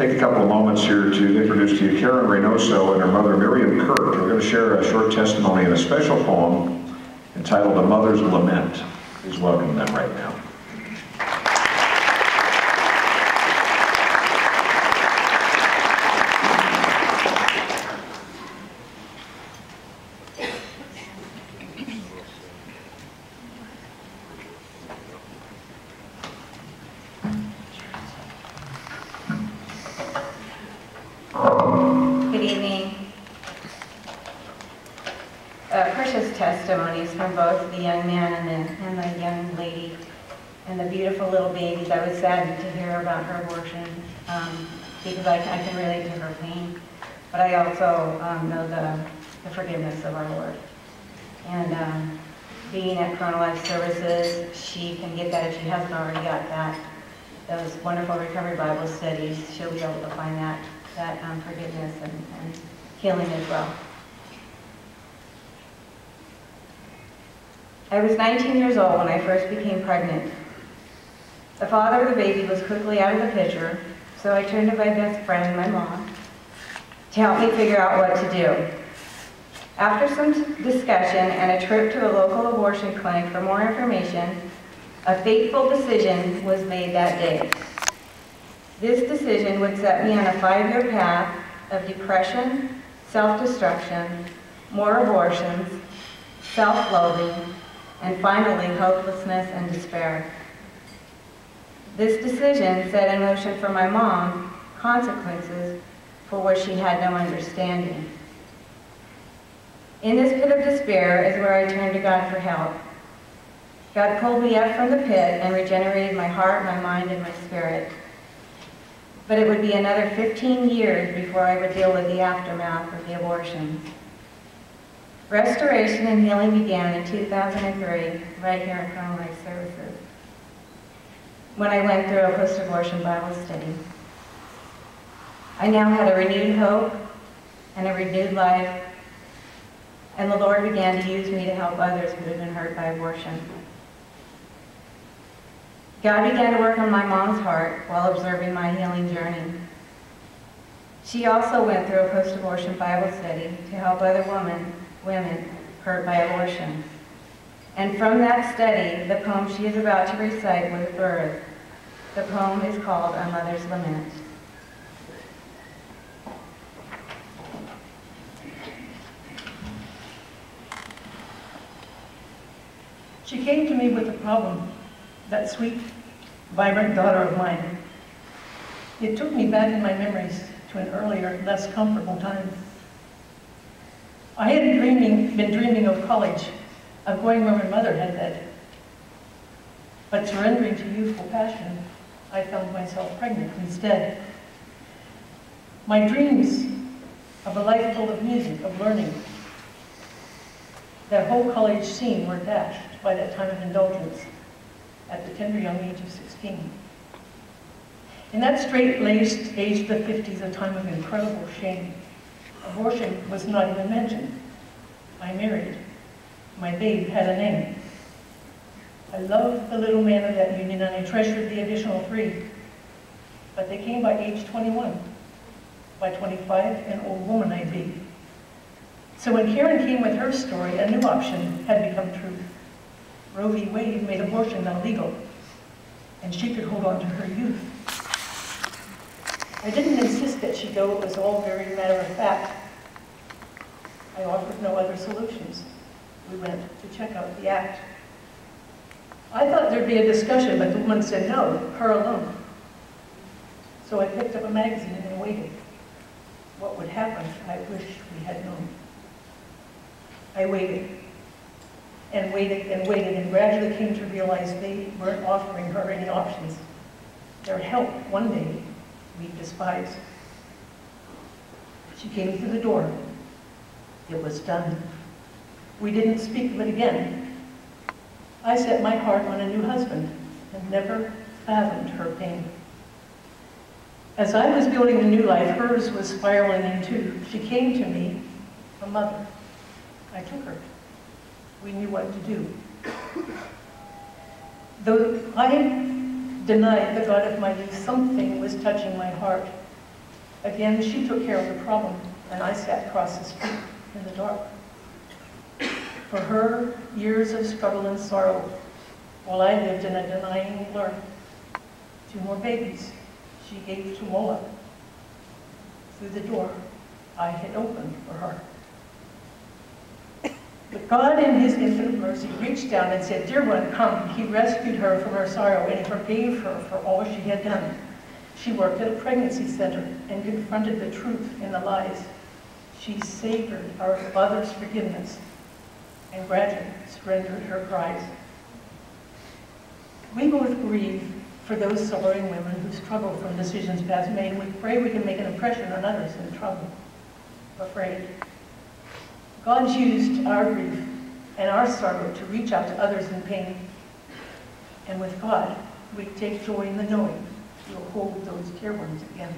Take a couple of moments here to introduce to you Karen Reynoso and her mother Miriam Kirk. They're going to share a short testimony and a special poem entitled A Mother's Lament. Please welcome them right now. Good evening. Precious testimonies from both the young man and the young lady and the beautiful little babies. I was saddened to hear about her abortion because I can relate to her pain, but I also know the forgiveness of our Lord. And being at Corona Life Services, she can get that if she hasn't already got that. Those wonderful recovery Bible studies, she'll be able to find that forgiveness and healing as well. I was 19 years old when I first became pregnant. The father of the baby was quickly out of the picture, so I turned to my best friend, my mom, to help me figure out what to do. After some discussion and a trip to a local abortion clinic for more information, a fateful decision was made that day. This decision would set me on a 5-year path of depression, self-destruction, more abortions, self-loathing, and finally hopelessness and despair. This decision set in motion for my mom consequences for which she had no understanding. In this pit of despair is where I turned to God for help. God pulled me up from the pit and regenerated my heart, my mind, and my spirit. But it would be another 15 years before I would deal with the aftermath of the abortions. Restoration and healing began in 2003, right here at Corona Life Services, when I went through a post-abortion Bible study. I now had a renewed hope and a renewed life, and the Lord began to use me to help others who had been hurt by abortion. God began to work on my mom's heart while observing my healing journey. She also went through a post-abortion Bible study to help other women hurt by abortion. And from that study, the poem she is about to recite was birthed. The poem is called A Mother's Lament. She came to me with a problem, that sweet, vibrant daughter of mine. It took me back in my memories to an earlier, less comfortable time. I had been dreaming of college, of going where my mother had led. But surrendering to youthful passion, I found myself pregnant instead. My dreams of a life full of music, of learning, that whole college scene were dashed by that time of indulgence at the tender young age of 16. In that straight-laced age of the 50s, a time of incredible shame, abortion was not even mentioned. I married. My babe had a name. I loved the little man of that union, and I treasured the additional 3. But they came by age 21. By 25, an old woman I'd be. So when Karen came with her story, a new option had become truth. Roe v. Wade made abortion illegal, and she could hold on to her youth. I didn't insist that she go, it was all very matter of fact. I offered no other solutions. We went to check out the act. I thought there'd be a discussion, but the woman said no, her alone. So I picked up a magazine and waited. What would happen, I wish we had known. I waited. And waited and waited, and gradually came to realize they weren't offering her any options. Their help, one day, we despised. She came through the door. It was done. We didn't speak of it again. I set my heart on a new husband and never fathomed her pain. As I was building a new life, hers was spiraling in too. She came to me, a mother. I took her. We knew what to do. Though I denied the God of my youth, something was touching my heart. Again, she took care of the problem, and I sat across the street in the dark. For her, years of struggle and sorrow, while I lived in a denying blur. 2 more babies she gave to Mola. Through the door I had opened for her. But God, in his infinite mercy, reached down and said, "Dear one, come." He rescued her from her sorrow, and he forgave her for all she had done. She worked at a pregnancy center and confronted the truth in the lies. She savored our Father's forgiveness and gradually surrendered her cries. We both grieve for those sorrowing women who struggle from decisions past made, and we pray we can make an impression on others in trouble, afraid. God's used our grief and our sorrow to reach out to others in pain. And with God, we take joy in the knowing we'll hold those dear ones again.